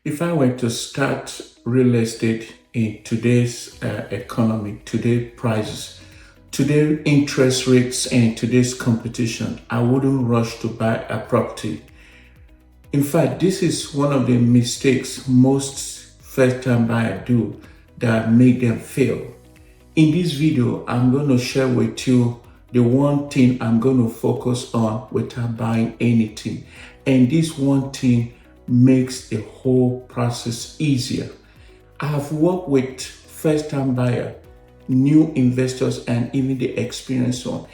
If I were to start real estate in today's economy, today's prices, today's interest rates, and today's competition, I wouldn't rush to buy a property. In fact, this is one of the mistakes most first-time buyers do that make them fail. In this video, I'm going to share with you the one thing I'm going to focus on without buying anything. And this one thing makes the whole process easier. I have worked with first-time buyer, new investors, and even the experienced one.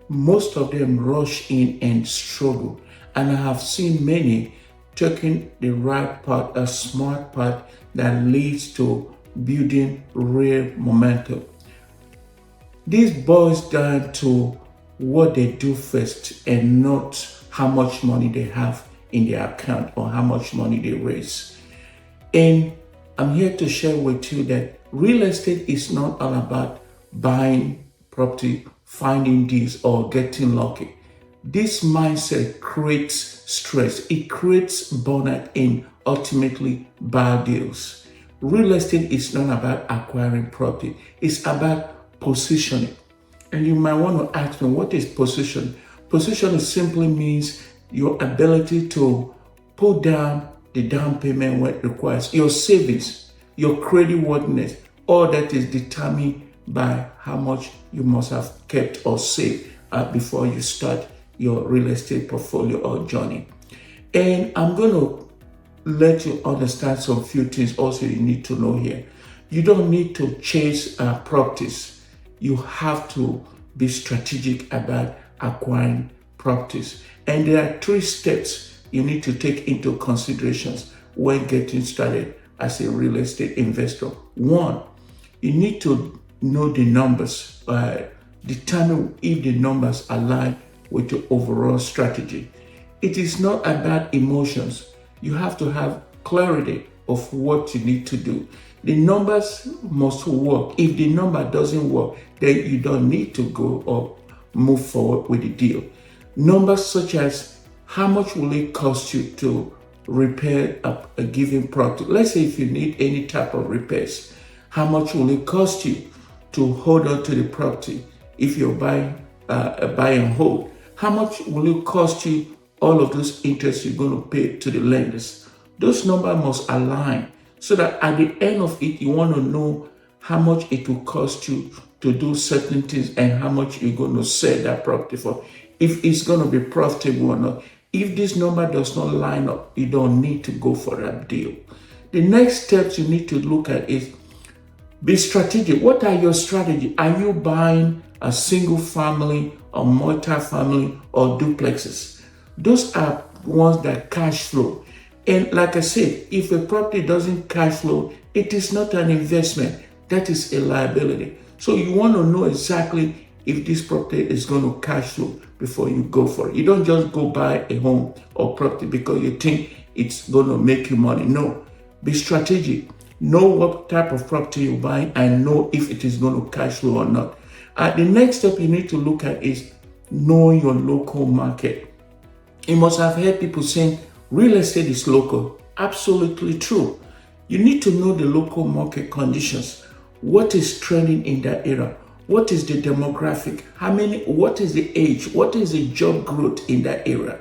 Most of them rush in and struggle. And I have seen many taking the right path, a smart path that leads to building real momentum. This boils down to what they do first and not how much money they have in their account or how much money they raise. And I'm here to share with you that real estate is not all about buying property, finding deals, or getting lucky. This mindset creates stress. It creates burnout and ultimately bad deals. Real estate is not about acquiring property. It's about positioning. And you might want to ask me, what is position? Position simply means your ability to put down the down payment when it requires, your savings, your credit worthiness, all that is determined by how much you must have kept or saved before you start your real estate portfolio or journey. And I'm going to let you understand some few things also you need to know here. You don't need to chase properties. You have to be strategic about acquiring properties. And there are 3 steps you need to take into considerations when getting started as a real estate investor. 1, you need to know the numbers, determine if the numbers align with your overall strategy. It is not about emotions. You have to have clarity of what you need to do. The numbers must work. If the number doesn't work, then you don't need to go or move forward with the deal. Numbers such as how much will it cost you to repair a given product? Let's say if you need any type of repairs, how much will it cost you to hold on to the property if you're buying a buy and hold? How much will it cost you all of those interests you're going to pay to the lenders? Those numbers must align so that at the end of it, you want to know how much it will cost you to do certain things and how much you're going to sell that property for, if it's going to be profitable or not. If this number does not line up, you don't need to go for that deal. The next steps you need to look at is be strategic. What are your strategy? Are you buying a single family or multi-family or duplexes? Those are ones that cash flow. And like I said, if a property doesn't cash flow, it is not an investment. That is a liability. So you want to know exactly if this property is going to cash flow before you go for it. You don't just go buy a home or property because you think it's going to make you money. No, be strategic. Know what type of property you're buying and know if it is going to cash flow or not. The next step you need to look at is knowing your local market. You must have heard people saying real estate is local. Absolutely true. You need to know the local market conditions. What is trending in that area? What is the demographic? What is the age? What is the job growth in that area?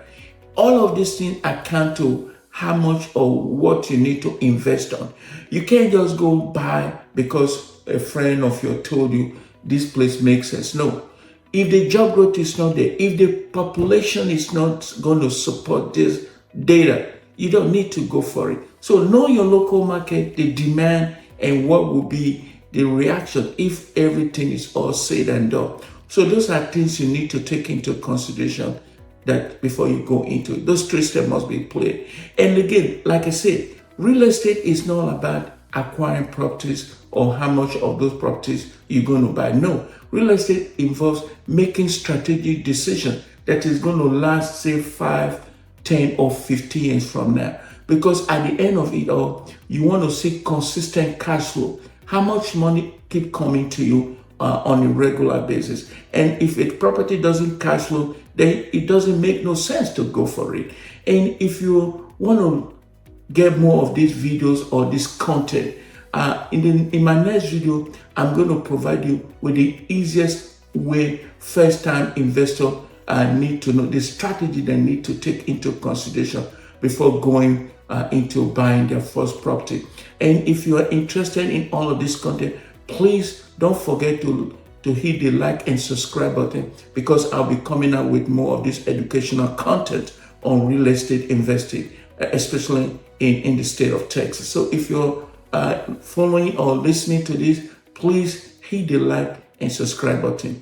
All of these things account to how much or what you need to invest on. You can't just go buy because a friend of yours told you this place makes sense. No. If the job growth is not there, if the population is not going to support this data, you don't need to go for it. So know your local market, the demand, and what will be the reaction if everything is all said and done. So those are things you need to take into consideration that before you go into it. Those 3 steps must be played. And again, like I said, real estate is not about acquiring properties or how much of those properties you're going to buy. No, real estate involves making strategic decisions that is going to last, say, 5, 10, or 15 years from now. Because at the end of it all, you want to see consistent cash flow. How much money keep coming to you on a regular basis. And if a property doesn't cash flow, then it doesn't make no sense to go for it. And if you want to get more of these videos or this content. In my next video, I'm going to provide you with the easiest way first-time investor need to know, the strategy they need to take into consideration before going into buying their first property. And if you are interested in all of this content, please don't forget to hit the like and subscribe button, because I'll be coming out with more of this educational content on real estate investing, especially in the state of Texas. So if you're following or listening to this, please hit the like and subscribe button.